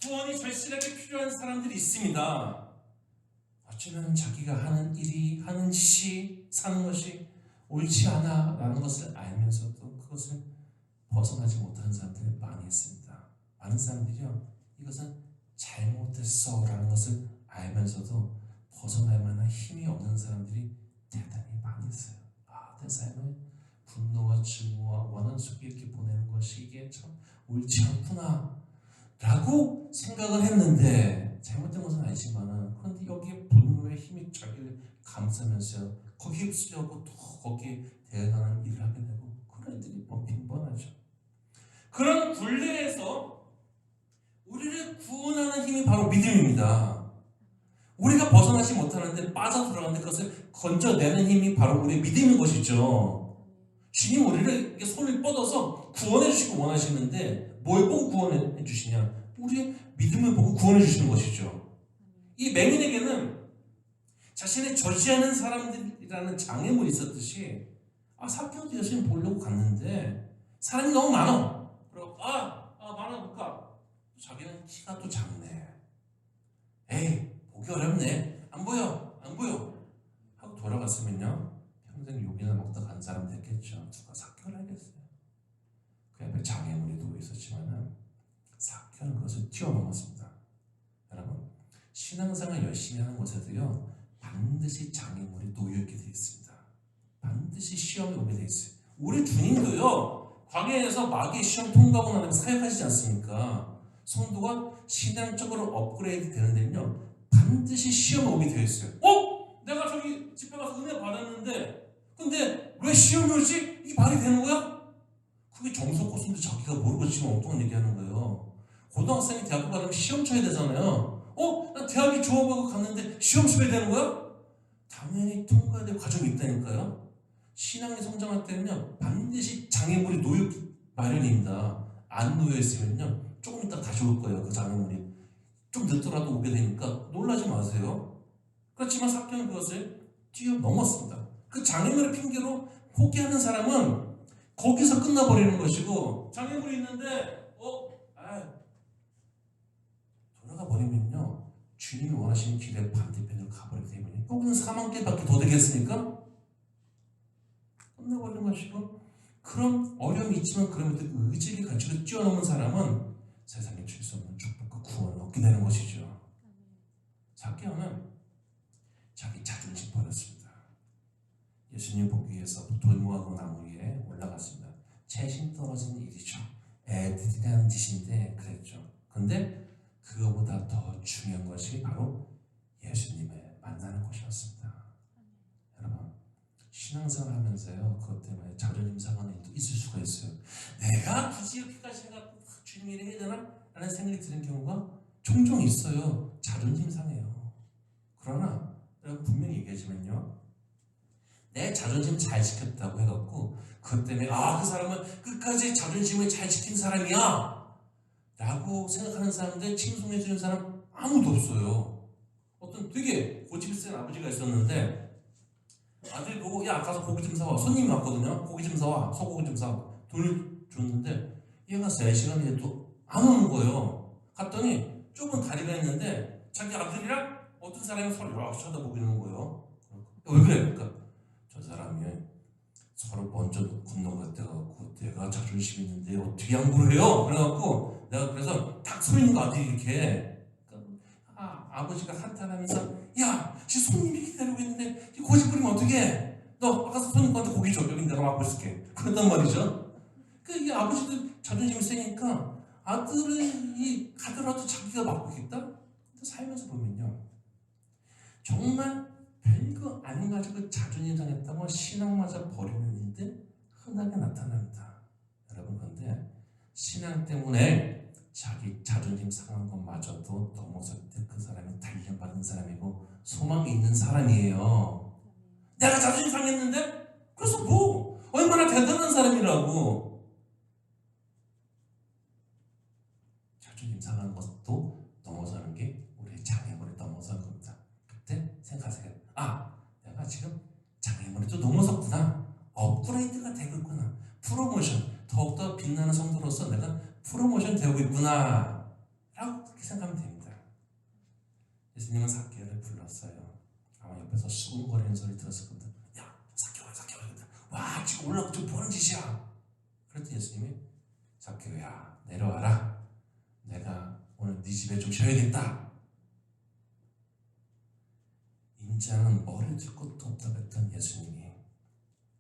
구원이 절실하게 필요한 사람들이 있습니다. 어쩌면 자기가 하는 일이, 하는 짓이, 사는 것이 옳지 않아라는 것을 알면서도 그것을 벗어나지 못하는 사람들이 많이 있습니다. 많은 사람들이요, 이것은 잘못했어라는 것을 알면서도 벗어날 만한 힘이 없는 사람들이 대단히 많이 있어요. 내 삶을 분노와 증오와 원한 속에 이렇게 보내는 것이 이게 참 옳지 않구나 라고 생각을 했는데, 잘못된 것은 아니지만은, 그런데 여기에 분노의 힘이 자기를 감싸면서 거기에 휩쓸려고 또 거기에 대응하는 일을 하게 되고, 그런 일들이 빈번하죠. 그런 굴레에서 우리를 구원하는 힘이 바로 믿음입니다. 우리가 벗어나지 못하는데 빠져들어가는데 그것을 건져내는 힘이 바로 우리의 믿음인 것이죠. 주님 우리를 이렇게 손을 뻗어서 구원해 주시고 원하시는데 뭘 보고 구원해 주시냐? 우리의 믿음을 보고 구원해 주시는 것이죠. 이 맹인에게는 자신의 저지하는 사람들이라는 장애물이 있었듯이, 삭개오도 예수님 보려고 갔는데 사람이 너무 많아. 그리고 많아 볼까? 자기는 키가 또 작네. 에이, 보기 어렵네. 안 보여 하고 돌아갔으면요, 평생 욕이나 먹다 간 사람 됐겠죠. 누가 삭개오를 하겠어요. 그 옆에 장애물이 누워 있었지만은 삭개오는 그것을 뛰어넘었습니다. 여러분, 신앙생활 열심히 하는 곳에도요, 반드시 장애물이 놓여있게 되어 있습니다. 반드시 시험이 오게 되어 있어요. 우리 주님도요, 광야에서 마귀의 시험 통과하고 나면 사역하시지 않습니까? 성도가 신앙적으로 업그레이드 되는 데는요, 반드시 시험이 오게 되어 있어요. 내가 저기 집회 가서 은혜 받았는데 근데 왜 시험이 오지? 이게 말이 되는 거야? 그게 정석고수인데 자기가 모르고 지금 엉뚱한 얘기하는 거예요. 고등학생이 대학교 가려면 시험 쳐야 되잖아요. 나 대학이 졸업하고 갔는데 시험 쳐야 되는 거야? 당연히 통과해야 될 과정이 있다니까요. 신앙이 성장할 때는요, 반드시 장애물이 놓여 마련입니다. 안 놓여 있으면요, 조금 이따 다시 올 거예요. 그 장애물이 좀 늦더라도 오게 되니까 놀라지 마세요. 그렇지만 삭개오는 그것을 뛰어넘었습니다. 그 장애물의 핑계로 포기하는 사람은 거기서 끝나버리는 것이고, 장애물이 있는데 돌아가 버리면요, 주님이 원하시는 길의 반대편으로 가버리기 때문에 여기는 사망길밖에 더 되겠습니까? 끝나버리는 것이고, 그런 어려움이 있지만 그럼에도 의지를 가지고 뛰어넘는 사람은 세상에 줄 수 없는 축복과 구원을 얻게 되는 것이죠. 삭개오는 자기 자존심 버렸습니다. 예수님 보기 위해서 돌무화과 나무 위에 올라갔습니다. 채심 떨어진 일이죠. 애들이 하는 짓인데 그랬죠. 근데 그거보다 더 중요한 것이 바로 예수님을 만나는 것이었습니다. 여러분, 신앙생활 하면서요, 그것 때문에 자존심 상하는 일도 있을 수가 있어요. 내가 굳이 이렇게까지 해갖고 주님 일을 해야 되나? 라는 생각이 드는 경우가 종종 있어요. 자존심 상해요. 그러나 여러분, 분명히 얘기하지만요, 내 자존심 잘 지켰다고 해갖고 그것 때문에 그 사람은 끝까지 자존심을 잘 지킨 사람이야 라고 생각하는 사람들, 칭송해주는 사람 아무도 없어요. 어떤 되게 고집이 센 아버지가 있었는데 아들이 보고, 야 가서 고기 좀 사와. 손님이 왔거든요. 고기 좀 사와. 소고기 좀 사와. 돈을 줬는데 얘가 3시간이 돼도 안 오는 거예요. 갔더니 좁은 다리가 있는데 자기 아들이랑 어떤 사람이 서로 이렇게 쳐다보고 있는 거예요. 왜 그래? 그러니까 저 사람이 서로 먼저 건너갔다고 내가 자존심 있는데 어떻게 양보를 해요? 그래갖고 내가 그래서 딱 서 있는 거 아들이 이렇게, 아버지가 한탄하면서, 야, 지 손님이 기다리고 있는데 고집 부리면 어떡해? 너 아까 손님한테 고기 줘. 여기 내가 맡고 있을게. 그랬단 말이죠. 이 아버지도 자존심이 세니까 아들이 가더라도 자기가 맡고 있겠다? 근데 살면서 보면요, 정말 별거 아닌 가지고 자존심 상했다고 신앙마저 버리는 일들 흔하게 나타납니다. 여러분, 그런데 신앙 때문에 자기 자존심 상한 것마저도 넘어설 때 그 사람이 단련받은 사람이고 소망이 있는 사람이에요. 내가 자존심 상했는데? 그래서 뭐? 얼마나 대단한 사람이라고. 자존심 상한 것도 넘어서는 게 우리의 장애물을 넘어서는 겁니다. 그때 생각하세요. 내가 지금 장애물도 넘어섰구나. 업그레이드가 되고 있구나. 프로모션, 더욱더 빛나는 성도로서 내가 프로모션 되고 있구나 라고 그렇게 생각하면 됩니다. 예수님은 삭개오를 불렀어요. 아마 옆에서 수군거리는 소리 들었을 겁니다. 야, 삭개오야. 와 지금 올라오고 좀 뭐하는 짓이야. 그랬더니 예수님이 zakkeo야 내려와라. 내가 오늘 네 집에 좀 쉬어야겠다. 인자는 머리 들 것도 없다고 했던 예수님이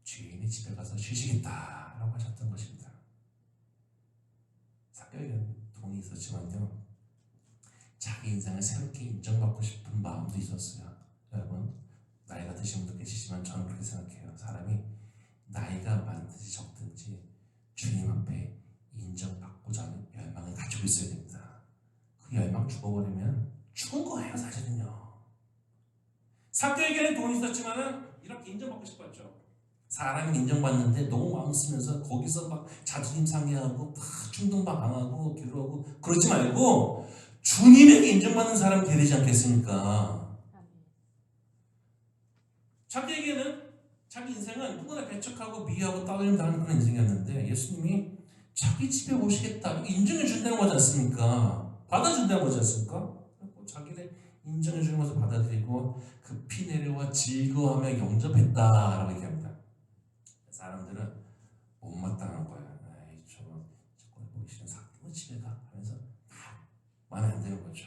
주인의 집에 가서 쉬시겠다라고 하셨던 것입니다. zakkeo에게는 돈이 있었지만요, 자기 인생을 새롭게 인정받고 싶은 마음도 있었어요. 여러분, 나이가 드신 분도 계시지만 저는 그렇게 생각해요. 사람이 나이가 많든지 적든지 주님 앞에 인정받고자 하는 열망을 가지고 있어야 됩니다. 그 열망 죽어버리면 죽은 거예요, 사실은요. zakkeo에게는 돈이 있었지만은 이렇게 인정받고 싶었죠. 사람이 인정받는데 너무 마음 쓰면서 거기서 막 자존심 상해하고 막 충동만 강하고 괴로워하고 그러지 말고 주님에게 인정받는 사람이 되야 되지 않겠습니까? zakkeo에게는 자기 인생은 누구나 배척하고 미워하고 따돌림 당하는 그런 인생이었는데 예수님이 자기 집에 오시겠다 인정해 준다는 거지 않습니까? 받아준다는 거지 않습니까? 자기를 인정해 주는 것을 받아들이고 급히 내려와 즐거워하며 영접했다라고 얘기합니다. 사람들은 못마땅한 거야. 아이 저거 보기 싫은 zakkeo 집에 가 하면서 마음에 안 드는 거죠.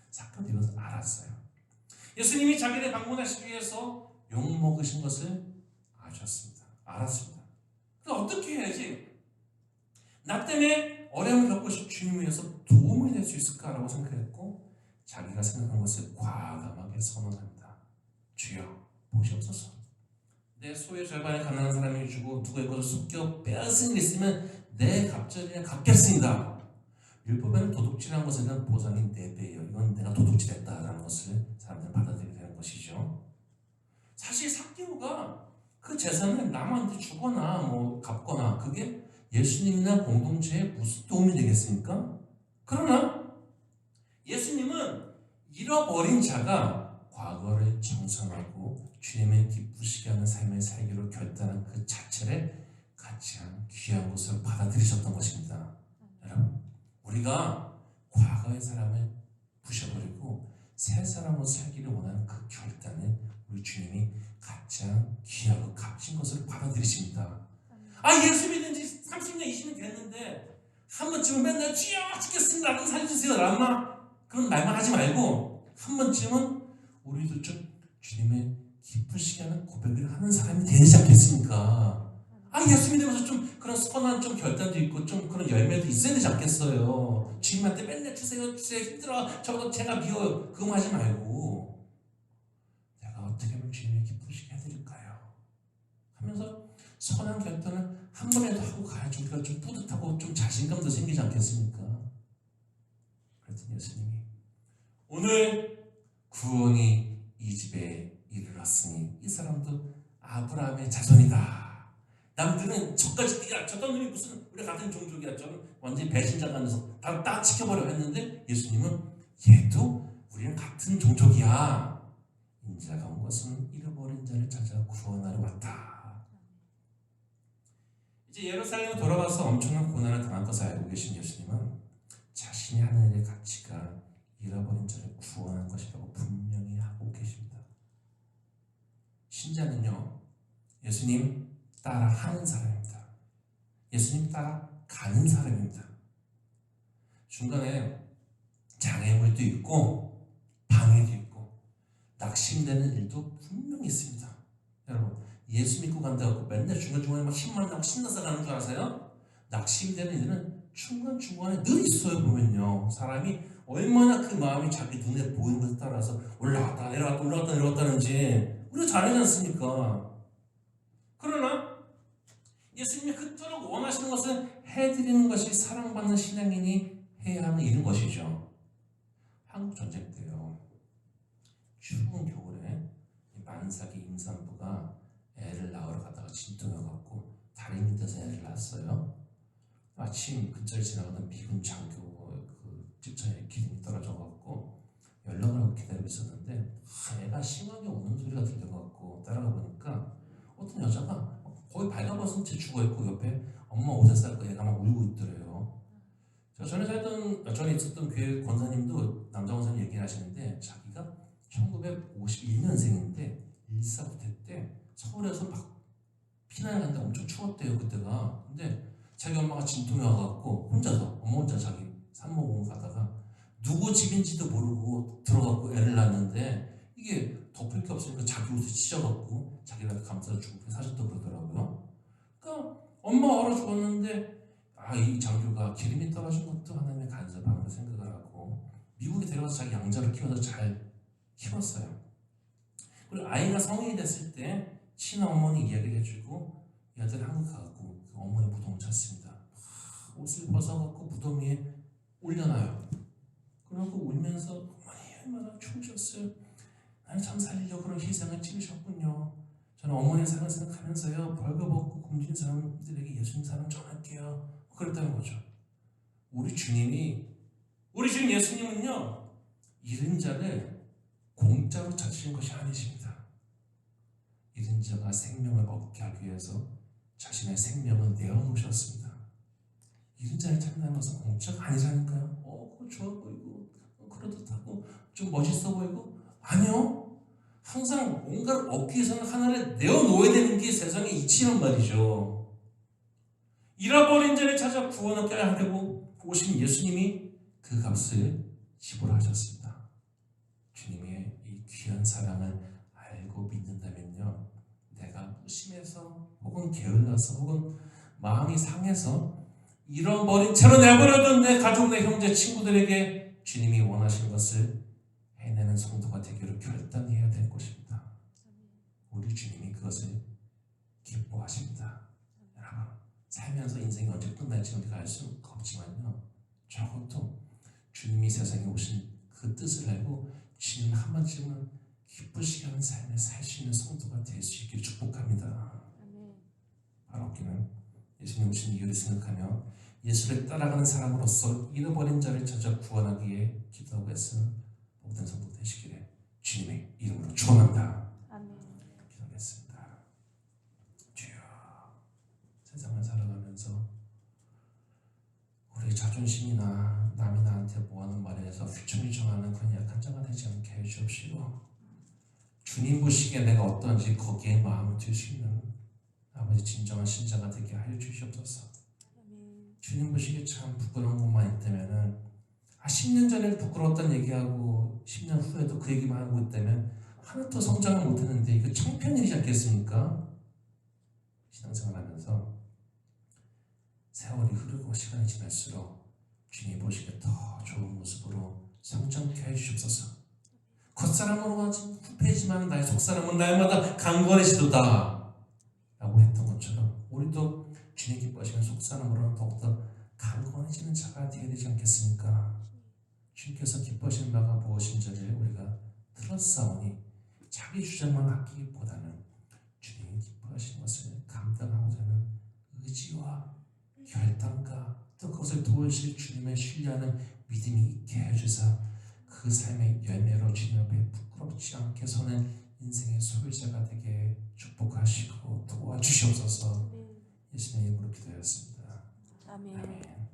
zakkeo도 이것을 알았어요. 예수님이 자기를 방문하시기 위해서 욕먹으신 것을 아셨습니다. 알았습니다. 그럼 어떻게 해야지 나 때문에 어려움을 겪고 주님 위해서 도움이 될 수 있을까라고 생각했고 자기가 생각한 것을 과감하게 선언합니다. 주여 보시옵소서. 내 소의 절반을 가난한 사람에게 주고 누구의 것을 속여 빼앗은 일 있으면 내 갑절이나 갚겠습니다. 율법에는 도둑질한 것에 대한 보상이 4배예요. 이건 내가 도둑질했다라는 것을 사람들은 받아들이게 되는 것이죠. 사실 zakkeo가 그 재산을 남한테 주거나 뭐 갚거나 그게 예수님이나 공동체에 무슨 도움이 되겠습니까? 그러나 예수님은 잃어버린 자가 과거를 정상하고 주님의 기쁘시게 하는 삶을 살기로 결단한 그 자체를 가치한 귀한 것으로 받아들이셨던 것입니다. 여러분, 우리가 과거의 사람을 부셔버리고 새 사람으로 살기를 원하는 그 결단을 우리 주님이 가장 귀하고 값진 것으로 받아들이십니다. 예수 믿은 지 30년, 20년 됐는데 한 번쯤은 맨날 주여 죽겠습니다 라고 살려주세요 라마 그런 말만 하지 말고 한 번쯤은 우리도 좀 주님의 기쁘시게 하는 고백을 하는 사람이 되지 않겠습니까? 예수 믿으면서 좀 그런 선한 좀 결단도 있고 좀 그런 열매도 있어야 되지 않겠어요? 주님한테 맨날 주세요 힘들어 저거 제가 미워요 그거 하지 말고 내가 어떻게 하면 주님의 기쁘시게 해드릴까요? 하면서 선한 결단을 한 번에도 하고 가야지 우리가 좀 뿌듯하고 좀 자신감도 생기지 않겠습니까? 그랬더니 예수님이 오늘 구원이 이 집에 이르렀으니 이 사람도 아브라함의 자손이다. 남들은 저까지 저딴 놈이 무슨 우리 같은 종족이야. 저는 완전히 배신자가 돼서 다 지켜버려 했는데 예수님은 얘도 우리는 같은 종족이야. 인자가 온 것은 잃어버린 자를 찾아 구원하러 왔다. 이제 예루살렘에 돌아가서 엄청난 고난을 당할 것을 알고 계신 예수님은 자신이 하는 일의 가치가 잃어버린 자를 구원하는 것이라고 분명히 하고 계십니다. 신자는요, 예수님 따라 하는 사람입니다. 예수님 따라 가는 사람입니다. 중간에 장애물도 있고 방해도 있고 낙심되는 일도 분명히 있습니다. 여러분, 예수 믿고 간다고 맨날 중간중간에 막 힘만 나고 신나서 가는 줄 아세요? 낙심되는 일은 중간중간에 늘 있어요. 보면요, 사람이 얼마나 그 마음이 자기 눈에 보이는 것에 따라서 올라갔다 내려갔다 올라갔다 내려갔다는지 우리가 잘 알지 않습니까? 그러나 예수님이 그토록 원하시는 것을 해드리는 것이 사랑받는 신앙인이 해야 하는 일인 것이죠. 한국 전쟁 때요, 추운 겨울에 만삭이 임산부가 애를 낳으러 가다가 진통해갖고 다리 밑에서 애를 낳았어요. 마침 근처를 지나가던 미군 장교 그 집차에 기름이 떨어져갖고 연락을 하고 기다리고 있었는데 애가 심하게 우는 소리가 들려갖고 따라가 보니까 어떤 여자가 거의 발가벗은 채 죽어있고 옆에 엄마 옷에 싸고 애가 막 울고 있더래요. 제가 전에 있었던 교회 권사님도 남자 권사님 얘기를 하시는데 자기가 1951년생인데 1사부터 때 서울에서 막 피난을 갔는데 엄청 추웠대요 그때가. 근데 자기 엄마가 진통이 와갖고 혼자서 엄마 혼자 자기 산모공원 가다가 누구 집인지도 모르고 들어갖고 애를 낳는데 이게 덮을 게 없으니까 자기 옷을 찢어갖고 자기가 감싸서 죽게 사셨다고 그러더라고요. 그러니까 엄마가 얼어 죽었는데 이 장교가 기름이 떨어진 것도 하나님의 간섭함으로 생각을 하고 미국에 데려가서 자기 양자를 키워서 잘 키웠어요. 그리고 아이가 성인이 됐을 때 친어머니 이야기를 해주고 이 아들이 한국 가갖고 그 어머니 무덤을 찾습니다. 옷을 벗어갖고 무덤 위에 올려놔요. 그러고 울면서 어머니 얼마나 추우셨어요. 나를 참 살리려고 그런 희생을 찍으셨군요. 저는 어머니의 삶을 생각하면서요 벌거벗고 굶주린 사람들에게 예수님 사랑 전할게요. 그랬다는 거죠. 우리 주님 예수님은요 잃은 자를 공짜로 찾으신 것이 아니십니다. 잃은 자가 생명을 얻게 하기 위해서 자신의 생명을 내어놓으셨습니다. 잃은 자를 찾는다는 것은 공짜가 아니라니까요. 그거 좋아 보이고 그렇듯하고 좀 멋있어 보이고 아니요. 항상 뭔가를 얻기 위해서는 하나를 내어놓아야 되는 게 세상의 이치란 말이죠. 잃어버린 자를 찾아 구원하게 하려고 오신 예수님이 그 값을 지불하셨습니다. 주님의 이 귀한 사랑을 알고 믿는다면요 내가 무심해서 혹은 게을러서 혹은 마음이 상해서 잃어버린 채로 내버려둔 내 가족, 내 형제, 친구들에게 주님이 원하시는 것을 해내는 성도가 되기를 결단해야 될 것입니다. 우리 주님이 그것을 기뻐하십니다. 여러분 살면서 인생이 언제 끝날지 우리가 알 수는 없지만요 적어도 주님이 세상에 오신 그 뜻을 알고 주님 한 번쯤은 기쁘시게 하는 삶을 살 수 있는 성도가 될 수 있기를 축복합니다. 바로 우리는 예수님 오신 이유를 생각하며 예수를 따라가는 사람으로서 잃어버린 자를 찾아 구원하기 위해 기도하고 애쓰는 모든 성도 되시기를 주님의 이름으로 축원합니다. 기도하겠습니다. 주여, 세상을 살아가면서 우리 자존심이나 남이 나한테 뭐하는 말에 서 휘청휘청하는 그런 약한 자가 되지 않게 해주옵시고 주님 보시기에 내가 어떤지 거기에 마음을 둘 수 있는 아버지 진정한 신자가 되게 하여 주시옵소서. 주님 보시기에 참 부끄러운 것만 있다면은 10년 전에 부끄러웠다는 얘기하고 10년 후에도 그 얘기만 하고 있다면 하나도 성장을 못했는데 이거 창피한 일이지 않겠습니까? 신앙생활 하면서 세월이 흐르고 시간이 지날수록 주님 보시기에 더 좋은 모습으로 성장케 해주시옵소서. 겉사람으로는 후패지만 나의 속사람은 날마다 강건해지도다 라고 했던 것처럼 우리도 주님 기뻐하시는 속사람으로는 더욱더 강건해지는 자가 되어야 되지 않겠습니까? 주님께서 기뻐하시는 바가 무엇인지를 우리가 들었사오니 자기 주장만 하기보다는 주님이 기뻐하시는 것을 감당하고자 하는 의지와 결단과 또 그것을 도우실 주님을 신뢰하는 믿음이 있게 해주사 그 삶의 열매로 주님 앞에 부끄럽지 않게 서는 인생의 소유자가 되게 축복하시고 도와주시옵소서. 예수님의 이름으로 기도했습니다. 아멘. 아멘.